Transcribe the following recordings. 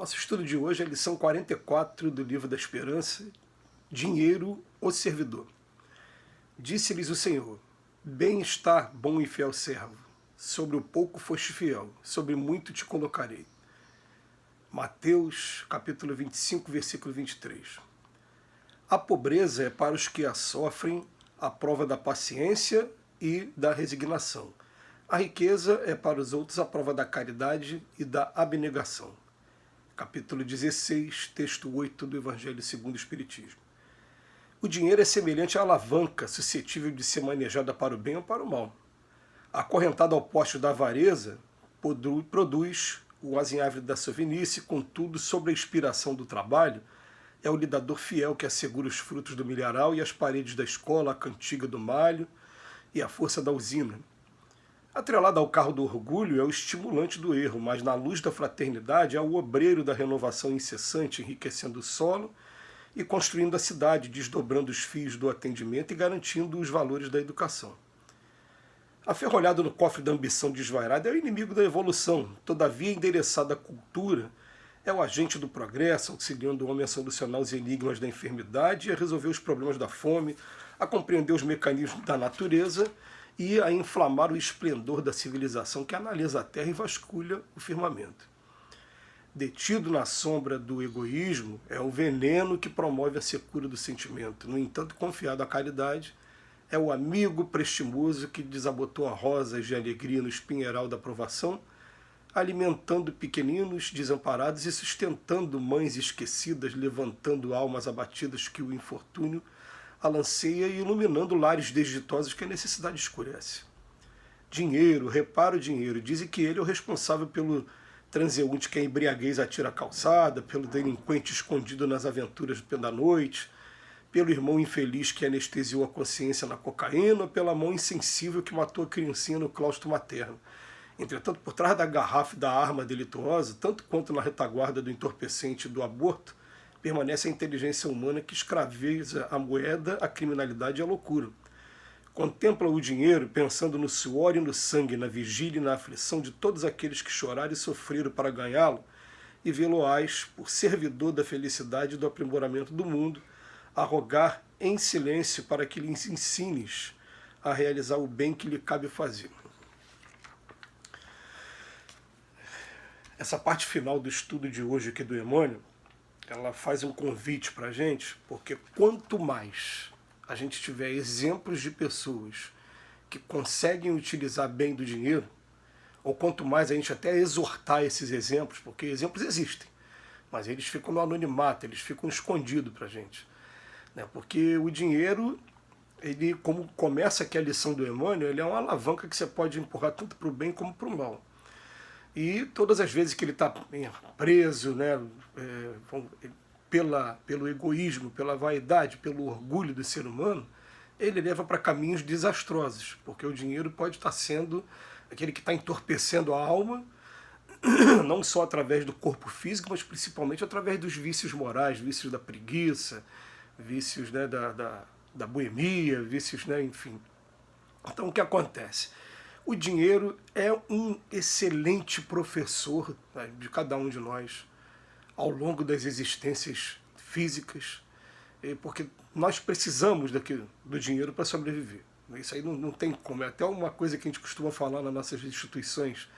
Nosso estudo de hoje é a lição 44 do Livro da Esperança, Dinheiro, o Servidor. Disse-lhes o Senhor: Bem está, bom e fiel servo. Sobre o pouco foste fiel, sobre muito te colocarei. Mateus, capítulo 25, versículo 23. A pobreza é para os que a sofrem a prova da paciência e da resignação. A riqueza é para os outros a prova da caridade e da abnegação. Capítulo 16, texto 8 do Evangelho segundo o Espiritismo. O dinheiro é semelhante à alavanca, suscetível de ser manejada para o bem ou para o mal. Acorrentada ao poste da avareza, produz o azinhavre da sovinice, contudo, sob a inspiração do trabalho, é o lidador fiel que assegura os frutos do milharal e as paredes da escola, a cantiga do malho e a força da usina. Atrelado ao carro do orgulho é o estimulante do erro, mas na luz da fraternidade é o obreiro da renovação incessante, enriquecendo o solo e construindo a cidade, desdobrando os fios do atendimento e garantindo os valores da educação. Aferrolhado no cofre da ambição desvairada é o inimigo da evolução, todavia endereçado à cultura é o agente do progresso, auxiliando o homem a solucionar os enigmas da enfermidade e a resolver os problemas da fome, a compreender os mecanismos da natureza e a inflamar o esplendor da civilização que analisa a Terra e vasculha o firmamento. Detido na sombra do egoísmo, é o veneno que promove a secura do sentimento. No entanto, confiado à caridade, é o amigo prestimoso que desabotou rosas de alegria no espinheiral da provação, alimentando pequeninos desamparados e sustentando mães esquecidas, levantando almas abatidas que o infortúnio alanceia e iluminando lares desditosos que a necessidade escurece. Dinheiro, repara o dinheiro, dizem que ele é o responsável pelo transeunte que a embriaguez atira à calçada, pelo delinquente escondido nas aventuras da noite, pelo irmão infeliz que anestesiou a consciência na cocaína, pela mão insensível que matou a criancinha no claustro materno. Entretanto, por trás da garrafa e da arma delituosa, tanto quanto na retaguarda do entorpecente do aborto, permanece a inteligência humana que escraviza a moeda, a criminalidade e a loucura. Contempla o dinheiro pensando no suor e no sangue, na vigília e na aflição de todos aqueles que choraram e sofreram para ganhá-lo, e vê-lo-ás, por servidor da felicidade e do aprimoramento do mundo, a rogar em silêncio para que lhes ensines a realizar o bem que lhe cabe fazer. Essa parte final do estudo de hoje aqui do Emmanuel, ela faz um convite para a gente, porque quanto mais a gente tiver exemplos de pessoas que conseguem utilizar bem do dinheiro, ou quanto mais a gente até exortar esses exemplos, porque exemplos existem, mas eles ficam no anonimato, eles ficam escondidos para a gente. Né? Porque o dinheiro, ele, como começa aqui a lição do Emmanuel, ele é uma alavanca que você pode empurrar tanto para o bem como para o mal. E todas as vezes que ele está preso, né, pelo egoísmo, pela vaidade, pelo orgulho do ser humano, ele leva para caminhos desastrosos, porque o dinheiro pode estar sendo aquele que está entorpecendo a alma, não só através do corpo físico, mas principalmente através dos vícios morais, vícios da preguiça, vícios, né, da boemia, vícios, né, enfim. Então o que acontece? O dinheiro é um excelente professor, né, de cada um de nós ao longo das existências físicas, porque nós precisamos do dinheiro para sobreviver. Isso aí não tem como. É até uma coisa que a gente costuma falar nas nossas instituições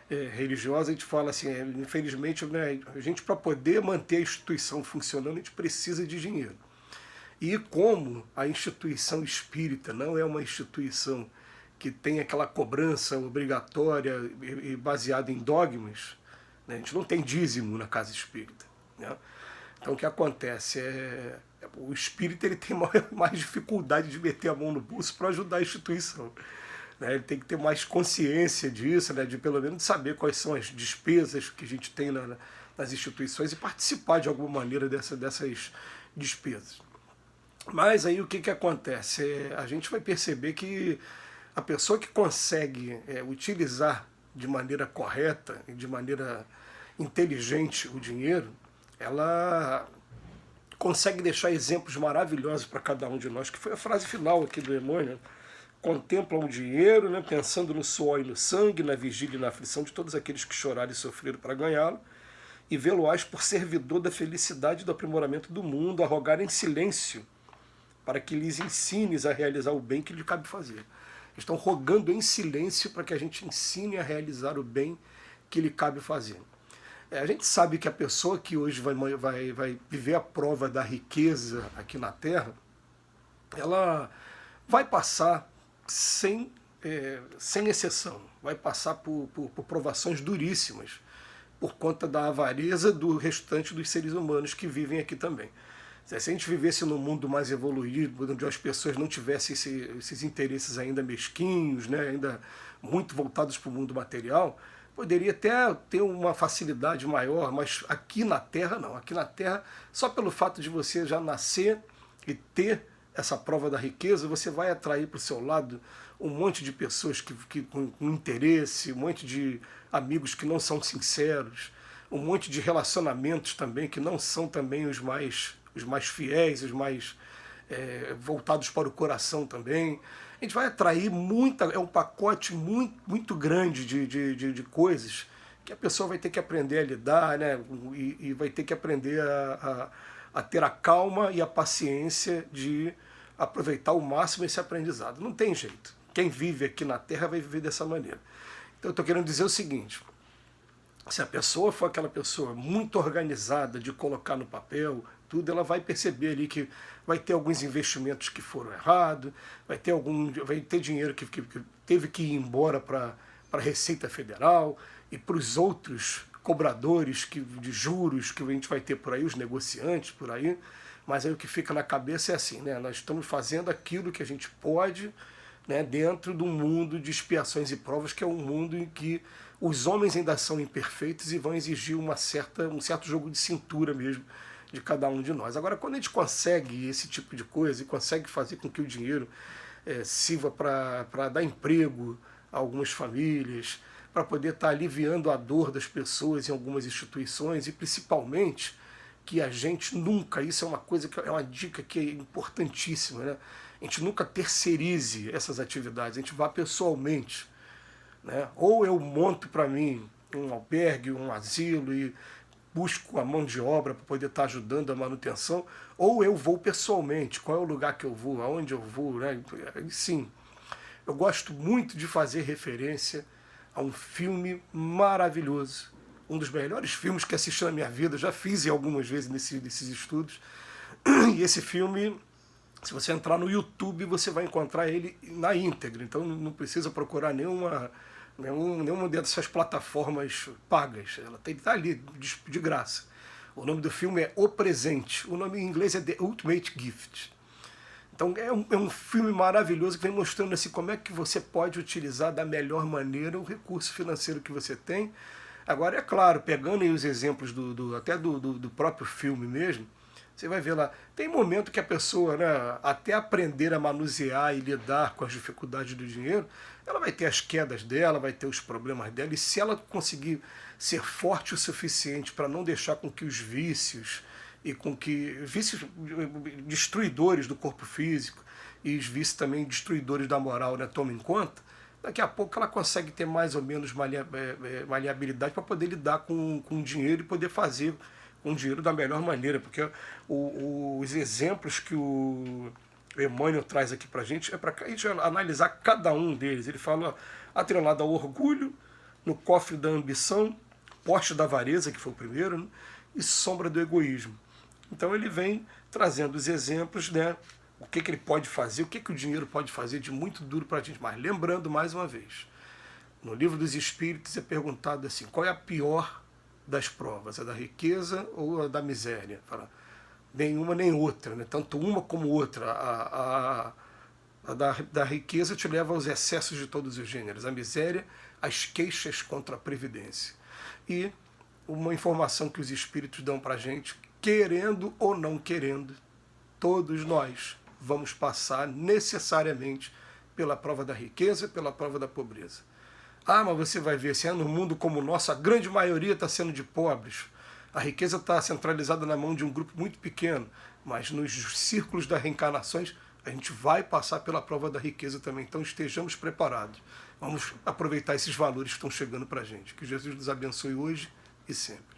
religiosas. A gente fala assim, infelizmente, né, a gente, para poder manter a instituição funcionando, a gente precisa de dinheiro. E como a instituição espírita não é uma instituição que tem aquela cobrança obrigatória e baseada em dogmas, né? A gente não tem dízimo na casa espírita. Né? Então o que acontece? O espírita ele tem mais dificuldade de meter a mão no bolso para ajudar a instituição. Né? Ele tem que ter mais consciência disso, né? De pelo menos saber quais são as despesas que a gente tem nas instituições e participar de alguma maneira dessas despesas. Mas aí o que acontece? A gente vai perceber que a pessoa que consegue utilizar de maneira correta e de maneira inteligente o dinheiro, ela consegue deixar exemplos maravilhosos para cada um de nós, que foi a frase final aqui do Emmanuel. Contemplam o dinheiro, né, pensando no suor e no sangue, na vigília e na aflição de todos aqueles que choraram e sofreram para ganhá-lo, e vê-lo-ás por servidor da felicidade e do aprimoramento do mundo, a rogar em silêncio, para que lhes ensines a realizar o bem que lhe cabe fazer. Estão rogando em silêncio para que a gente ensine a realizar o bem que lhe cabe fazer. A gente sabe que a pessoa que hoje vai viver a prova da riqueza aqui na Terra, ela vai passar sem exceção, vai passar por provações duríssimas, por conta da avareza do restante dos seres humanos que vivem aqui também. Se a gente vivesse num mundo mais evoluído, onde as pessoas não tivessem esses interesses ainda mesquinhos, né, ainda muito voltados para o mundo material, poderia até ter uma facilidade maior, mas aqui na Terra não. Aqui na Terra, só pelo fato de você já nascer e ter essa prova da riqueza, você vai atrair para o seu lado um monte de pessoas com interesse, um monte de amigos que não são sinceros, um monte de relacionamentos também que não são também os mais fiéis, os mais voltados para o coração também. A gente vai atrair é um pacote muito grande de coisas que a pessoa vai ter que aprender a lidar, né? E vai ter que aprender a ter a calma e a paciência de aproveitar ao máximo esse aprendizado. Não tem jeito. Quem vive aqui na Terra vai viver dessa maneira. Então eu estou querendo dizer o seguinte: se a pessoa for aquela pessoa muito organizada de colocar no papel tudo, ela vai perceber ali que vai ter alguns investimentos que foram errados, vai ter dinheiro que teve que ir embora para a Receita Federal e para os outros cobradores de juros que a gente vai ter por aí, os negociantes por aí. Mas aí o que fica na cabeça é assim, né? Nós estamos fazendo aquilo que a gente pode, né, dentro de um mundo de expiações e provas, que é um mundo em que os homens ainda são imperfeitos e vão exigir um certo jogo de cintura mesmo de cada um de nós. Agora, quando a gente consegue esse tipo de coisa e consegue fazer com que o dinheiro sirva para dar emprego a algumas famílias, para poder estar aliviando a dor das pessoas em algumas instituições, e principalmente que a gente nunca, isso é uma coisa que é uma dica que é importantíssima, né? A gente nunca terceirize essas atividades, a gente vá pessoalmente, né? Ou eu monto para mim um albergue, um asilo e busco a mão de obra para poder estar ajudando a manutenção, ou eu vou pessoalmente, qual é o lugar que eu vou, aonde eu vou, né? Sim, eu gosto muito de fazer referência a um filme maravilhoso, um dos melhores filmes que assisti na minha vida, já fiz algumas vezes nesses estudos, e esse filme, se você entrar no YouTube, você vai encontrar ele na íntegra, então não precisa procurar nenhuma dessas plataformas pagas, ela está ali de graça. O nome do filme é O Presente, o nome em inglês é The Ultimate Gift. Então é um filme maravilhoso que vem mostrando assim, como é que você pode utilizar da melhor maneira o recurso financeiro que você tem. Agora, é claro, pegando aí os exemplos até do próprio filme mesmo, você vai ver lá, tem momento que a pessoa, né, até aprender a manusear e lidar com as dificuldades do dinheiro, ela vai ter as quedas dela, vai ter os problemas dela, e se ela conseguir ser forte o suficiente para não deixar com que os vícios destruidores do corpo físico e os vícios também destruidores da moral, né, tomem conta, daqui a pouco ela consegue ter mais ou menos maleabilidade para poder lidar com o dinheiro e poder fazer com o dinheiro da melhor maneira, porque os exemplos que o Emmanuel traz aqui para a gente é para a gente analisar cada um deles. Ele fala atrelado ao orgulho, no cofre da ambição, poste da avareza, que foi o primeiro, né, e sombra do egoísmo. Então ele vem trazendo os exemplos, né, o que ele pode fazer, o que o dinheiro pode fazer de muito duro para a gente. Mas lembrando, mais uma vez, no Livro dos Espíritos é perguntado assim, qual é a pior das provas, a da riqueza ou a da miséria? Fala, nenhuma nem outra, né? Tanto uma como outra. A da riqueza te leva aos excessos de todos os gêneros, a miséria, as queixas contra a previdência. E uma informação que os espíritos dão para a gente, querendo ou não querendo, todos nós vamos passar necessariamente pela prova da riqueza e pela prova da pobreza. Ah, mas você vai ver, se é no mundo como o nosso, a grande maioria está sendo de pobres. A riqueza está centralizada na mão de um grupo muito pequeno, mas nos círculos das reencarnações a gente vai passar pela prova da riqueza também. Então estejamos preparados. Vamos aproveitar esses valores que estão chegando para a gente. Que Jesus nos abençoe hoje e sempre.